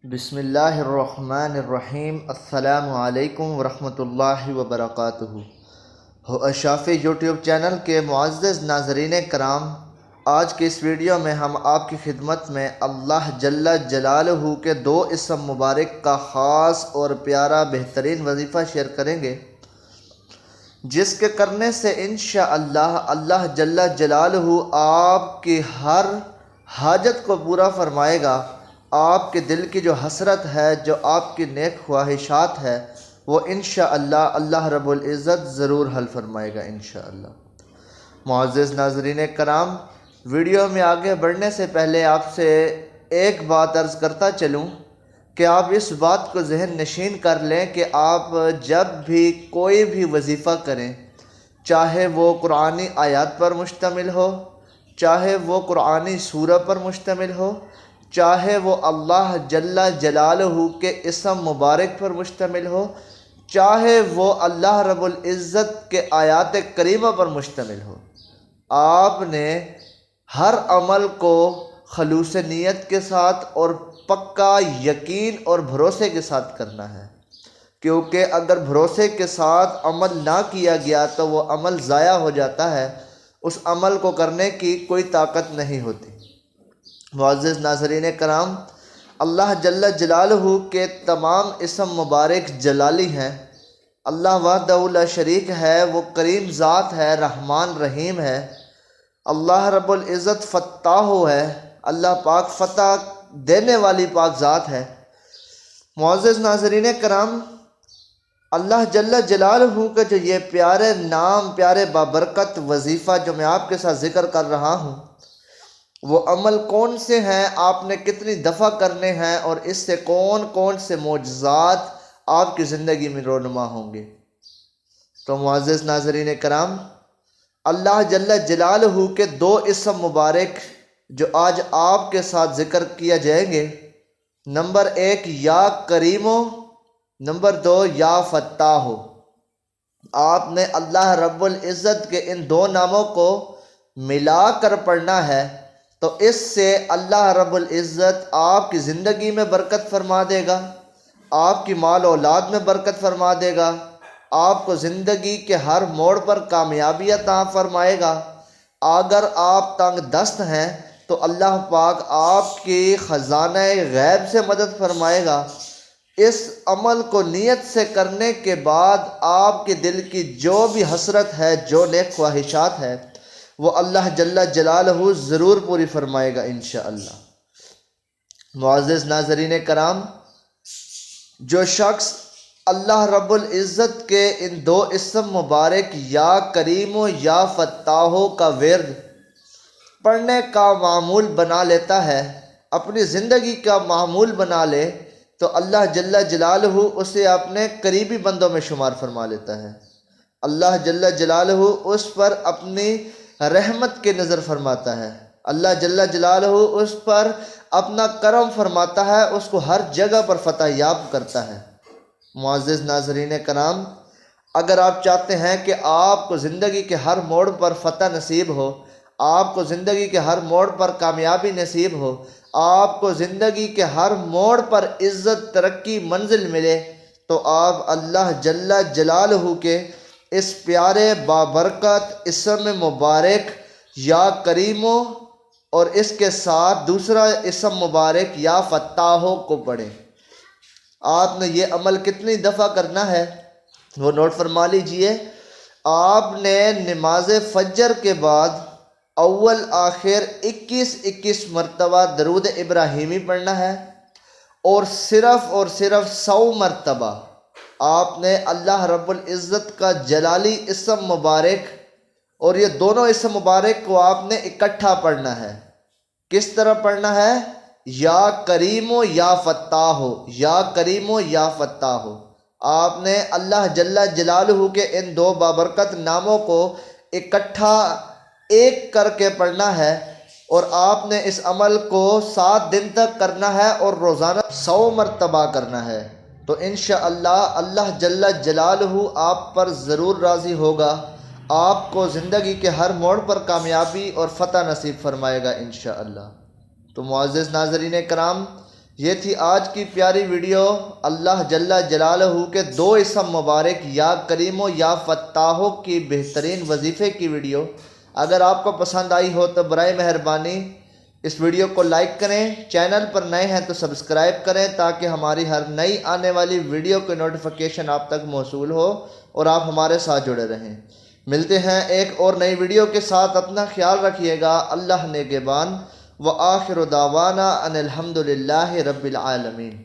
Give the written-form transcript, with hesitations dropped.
بسم اللہ الرحمن الرحیم۔ السلام علیکم ورحمۃ اللہ وبرکاتہ۔ اشافی یوٹیوب چینل کے معزز ناظرین کرام، آج کی اس ویڈیو میں ہم آپ کی خدمت میں اللہ جل جلالہ کے دو اسم مبارک کا خاص اور پیارا بہترین وظیفہ شیئر کریں گے، جس کے کرنے سے انشاءاللہ اللہ جل جلالہ آپ کی ہر حاجت کو پورا فرمائے گا۔ آپ کے دل کی جو حسرت ہے، جو آپ کی نیک خواہشات ہے، وہ انشاءاللہ اللہ رب العزت ضرور حل فرمائے گا انشاءاللہ۔ معزز ناظرین کرام، ویڈیو میں آگے بڑھنے سے پہلے آپ سے ایک بات عرض کرتا چلوں کہ آپ اس بات کو ذہن نشین کر لیں کہ آپ جب بھی کوئی بھی وظیفہ کریں، چاہے وہ قرآنی آیات پر مشتمل ہو، چاہے وہ قرآنی سورہ پر مشتمل ہو، چاہے وہ اللہ جل جلالہ کے اسم مبارک پر مشتمل ہو، چاہے وہ اللہ رب العزت کے آیات کریمہ پر مشتمل ہو، آپ نے ہر عمل کو خلوص نیت کے ساتھ اور پکا یقین اور بھروسے کے ساتھ کرنا ہے، کیونکہ اگر بھروسے کے ساتھ عمل نہ کیا گیا تو وہ عمل ضائع ہو جاتا ہے، اس عمل کو کرنے کی کوئی طاقت نہیں ہوتی۔ معزز ناظرین کرام، اللہ جل جلالہ کے تمام اسم مبارک جلالی ہیں۔ اللہ وحدہ لا شریک ہے، وہ کریم ذات ہے، رحمان رحیم ہے۔ اللہ رب العزت فتاح ہے، اللہ پاک فتح دینے والی پاک ذات ہے۔ معزز ناظرین کرام، اللہ جل جلالہ کا جو یہ پیارے نام، پیارے بابرکت وظیفہ جو میں آپ کے ساتھ ذکر کر رہا ہوں، وہ عمل کون سے ہیں، آپ نے کتنی دفعہ کرنے ہیں، اور اس سے کون کون سے معجزات آپ کی زندگی میں رونما ہوں گے۔ تو معزز ناظرین کرام، اللہ جل جلالہ کے دو اسم مبارک جو آج آپ کے ساتھ ذکر کیا جائیں گے، نمبر 1 یا کریمو، نمبر 2 یا فتاحو۔ آپ نے اللہ رب العزت کے ان دو ناموں کو ملا کر پڑھنا ہے، تو اس سے اللہ رب العزت آپ کی زندگی میں برکت فرما دے گا، آپ کی مال و اولاد میں برکت فرما دے گا، آپ کو زندگی کے ہر موڑ پر کامیابی عطا فرمائے گا۔ اگر آپ تنگ دست ہیں تو اللہ پاک آپ کی خزانہ غیب سے مدد فرمائے گا۔ اس عمل کو نیت سے کرنے کے بعد آپ کے دل کی جو بھی حسرت ہے، جو نیک خواہشات ہے، وہ اللہ جل جلالہ ضرور پوری فرمائے گا انشاءاللہ۔ معزز ناظرین کرام، جو شخص اللہ رب العزت کے ان دو اسم مبارک یا کریم و یا فتاحو کا ورد پڑھنے کا معمول بنا لیتا ہے، اپنی زندگی کا معمول بنا لے، تو اللہ جل جلالہ اسے اپنے قریبی بندوں میں شمار فرما لیتا ہے۔ اللہ جل جلالہ اس پر اپنی رحمت کی نظر فرماتا ہے، اللہ جل جلالہ اس پر اپنا کرم فرماتا ہے، اس کو ہر جگہ پر فتح یاب کرتا ہے۔ معزز ناظرین کرام، اگر آپ چاہتے ہیں کہ آپ کو زندگی کے ہر موڑ پر فتح نصیب ہو، آپ کو زندگی کے ہر موڑ پر کامیابی نصیب ہو، آپ کو زندگی کے ہر موڑ پر عزت، ترقی، منزل ملے، تو آپ اللہ جل جلالہ کے اس پیارے بابرکت اسم مبارک یا کریمو اور اس کے ساتھ دوسرا اسم مبارک یا فتاحو کو پڑھیں۔ آپ نے یہ عمل کتنی دفعہ کرنا ہے وہ نوٹ فرما لیجئے۔ آپ نے نماز فجر کے بعد اول آخر 21 مرتبہ درود ابراہیمی پڑھنا ہے، اور صرف 100 مرتبہ آپ نے اللہ رب العزت کا جلالی اسم مبارک، اور یہ دونوں اسم مبارک کو آپ نے اکٹھا پڑھنا ہے۔ کس طرح پڑھنا ہے؟ یا کریمو یا فتاحو، یا کریمو یا فتاحو۔ آپ نے اللہ جل جلالہ کے ان دو بابرکت ناموں کو اکٹھا ایک کر کے پڑھنا ہے، اور آپ نے اس عمل کو 7 دن تک کرنا ہے، اور روزانہ 100 مرتبہ کرنا ہے۔ تو انشاءاللہ اللہ جل جلالہ آپ پر ضرور راضی ہوگا، آپ کو زندگی کے ہر موڑ پر کامیابی اور فتح نصیب فرمائے گا انشاءاللہ۔ تو معزز ناظرین کرام، یہ تھی آج کی پیاری ویڈیو اللہ جل جلالہ کے 2 اسم مبارک یا کریم و یا فتاح کی بہترین وظیفے کی ویڈیو۔ اگر آپ کو پسند آئی ہو تو برائے مہربانی اس ویڈیو کو لائک کریں، چینل پر نئے ہیں تو سبسکرائب کریں تاکہ ہماری ہر نئی آنے والی ویڈیو کی نوٹیفیکیشن آپ تک موصول ہو اور آپ ہمارے ساتھ جڑے رہیں۔ ملتے ہیں ایک اور نئی ویڈیو کے ساتھ، اپنا خیال رکھیے گا۔ اللہ نگہبان۔ وآخر دعوانا ان الحمد للہ رب العالمین۔